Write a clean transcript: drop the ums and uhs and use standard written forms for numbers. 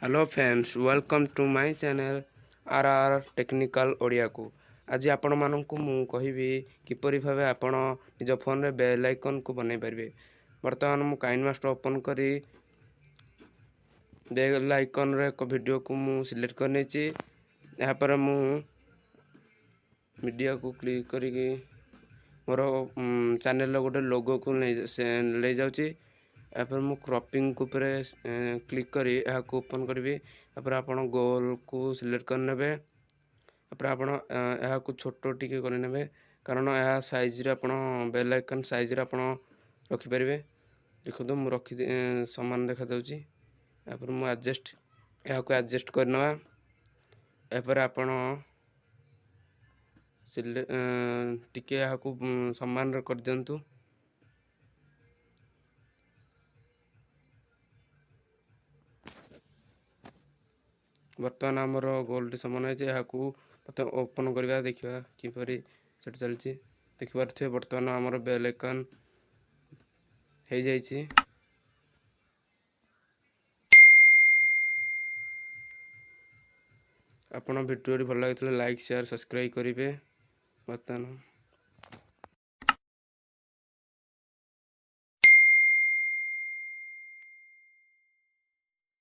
Hello friends welcome to my channel R technical Odia को। आज आपण मानकु मु कहिबी किपरि भाबे आपण निज फोन रे बेल आइकन को बनै परिबे। वर्तमान मु काइनमास्टर ओपन करी बेल आइकन रे को वीडियो को मु सिलेक्ट करने ची। यहाँ पर मु मीडिया को क्लिक करी मोर चैनल गोटे लोगो को ले जाउची। यहाँ पर मु क्रॉपिंग को क्लिक करी को ओपन करी। यहाँ आपण गोल को सिलेक्ट करने यहाँ को छोटो टिके करने कारण यह साइज रे आपण बेल आइकन साइज रे आपण रखि परिबे। देखो मु रखी समान देखा जाउची। यहाँ पर मु एडजस्ट यहाँ को एडजस्ट करना। यहाँ पर आपण टिके यहाँ को समान कर दियंतु। बर्तमान आमर गोल्ड समान है यहाँ को ओपन करवा देखा किपरि सेट चलती देखिए। बर्तमान आमर बेल आइकन हो जाइए। आपण वीडियो भल लगे लाइक शेयर सब्सक्राइब करेंगे। बर्तमान